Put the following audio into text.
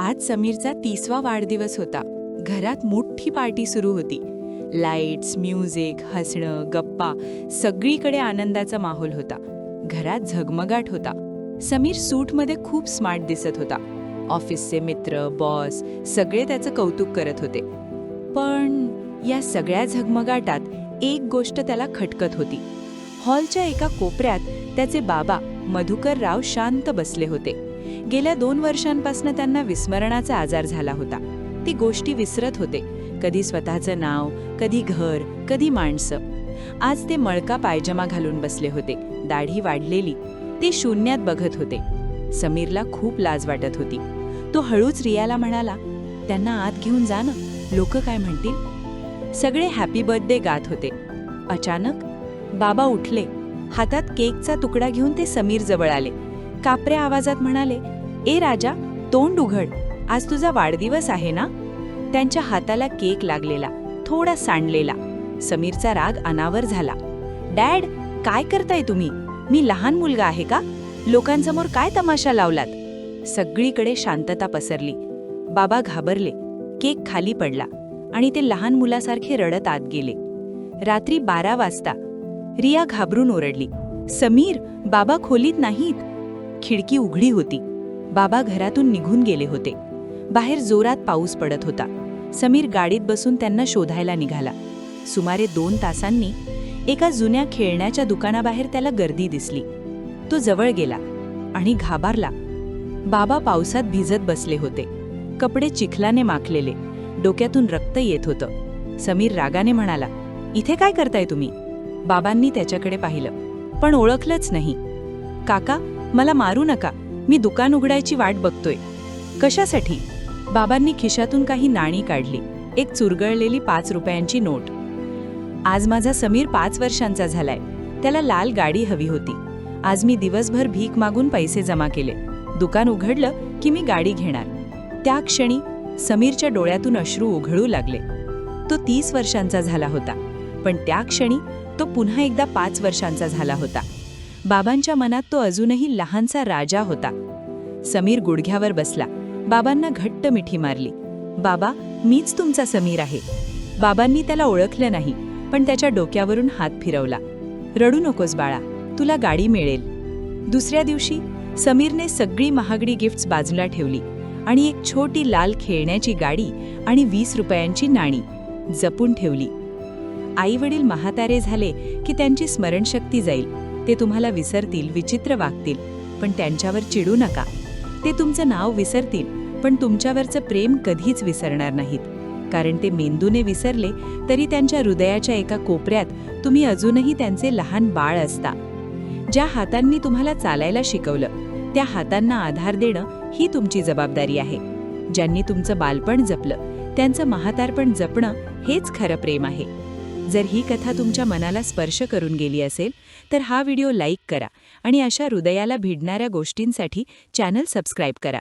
आज समीरचा 30वा वाढदिवस होता. घरात मोठी पार्टी सुरू होती. लाईट्स, म्युझिक, हसणं, गप्पा, सगळीकडे आनंदाचा माहोल होता. घरात झगमगाट होता. समीर सूटमध्ये खूप स्मार्ट दिसत होता. ऑफिसचे मित्र, बॉस सगळे त्याचं कौतुक करत होते. पण या सगळ्या झगमगाटात एक गोष्ट त्याला खटकत होती. हॉलच्या एका कोपऱ्यात त्याचे बाबा मधुकरराव शांत बसले होते. गेल्या 2 वर्षांपासून त्यांना विस्मरणाचा आजार झाला होता. ती गोष्टी विसरत होते. कधी स्वतःचं नाव, कधी घर, कधी माणसं. आज ते मळका पायजमा घालून बसले होते, दाढी वाढलेली. ते शून्यात बघत होते. समीरला खूप लाज वाटत होती. तो हळूच रियाला म्हणाला, त्यांना आत घेऊन जा ना, लोक काय म्हणतील. सगळे हॅपी बर्थडे गात होते. अचानक बाबा उठले. हातात केकचा तुकडा घेऊन ते समीर जवळ आले. कापऱ्या आवाजात म्हणाले, ए राजा, तोंड उघड, आज तुझा वाढदिवस आहे ना. त्यांच्या हाताला केक लागलेला, थोडा सांडलेला. समीरचा राग अनावर झाला. डॅड, काय करताय तुम्ही? मी लहान मुलगा आहे का? लोकांसमोर काय तमाशा लावलात? सगळीकडे शांतता पसरली. बाबा घाबरले. केक खाली पडला आणि ते लहान मुलासारखे रडत आत गेले. रात्री 12 वाजता रिया घाबरून ओरडली, समीर, बाबा खोलीत नाहीत. खिडकी उघडी होती. बाबा घरातून निघून गेले होते. बाहेर जोरात पाऊस पडत होता. समीर गाडीत बसून त्यांना शोधायला निघाला. सुमारे 2 तासांनी एका जुन्या खेळण्याच्या दुकानाबाहेर त्याला गर्दी दिसली. तो जवळ गेला आणि घाबरला. बाबा पावसात भिजत बसले होते, कपडे चिखलाने माखलेले, डोक्यातून रक्त येत होतं. समीर रागाने म्हणाला, इथे काय करताय तुम्ही? बाबांनी त्याच्याकडे पाहिलं, पण ओळखलंच नाही. काका, मला मारू नका, मी दुकान उघडायची वाट बघतोय. कशासाठी? बाबांनी खिशातून काही नाणी काढली. एक चुरगळलेली 5 रुपयांची नोट. आज माझा समीर 5 वर्षांचा झालाय. त्याला लाल गाडी हवी होती. आज मी दिवसभर भीक मागून पैसे जमा केले. दुकान उघडलं की मी गाडी घेणार. त्या क्षणी समीरच्या डोळ्यातून अश्रू उघळू लागले. तो 30 वर्षांचा झाला होता, पण त्या क्षणी तो पुन्हा एकदा 5 वर्षांचा झाला होता. बाबांच्या मनात तो अजूनही लहानसा राजा होता. समीर गुडघ्यावर बसला. बाबांना घट्ट मिठी मारली. बाबा, मीच तुमचा समीर आहे. बाबांनी त्याला ओळखलं नाही, पण त्याच्या डोक्यावरून हात फिरवला. रडू नकोस बाळा, तुला गाडी मिळेल. दुसऱ्या दिवशी समीरने सगळी महागडी गिफ्ट्स बाजूला ठेवली आणि एक छोटी लाल खेळण्याची गाडी आणि 20 रुपयांची नाणी जपून ठेवली. आई वडील म्हातारे झाले की त्यांची स्मरणशक्ती जाईल. ते तुम्हाला विसरतील, विचित्र वागतील, पण त्यांच्यावर चिडू नका. ते तुमचं नाव विसरतील, पण तुमच्यावरचं प्रेम कधीच विसरणार नाहीत. कारण ते मेंदूने विसरले तरी त्यांच्या हृदयाच्या एका कोपऱ्यात तुम्ही अजूनही त्यांचे लहान बाळ असता. ज्या हातांनी तुम्हाला चालायला शिकवलं, त्या हातांना आधार देणं ही तुमची जबाबदारी आहे. ज्यांनी तुमचं बालपण जपलं, त्यांचं म्हातारपण जपणं हेच खरं प्रेम आहे. जर ही कथा तुमच्या मनाला स्पर्श करून गेली असेल तर हा व्हिडिओ लाईक करा आणि अशा हृदयाला भिडणाऱ्या गोष्टींसाठी चॅनल सबस्क्राईब करा.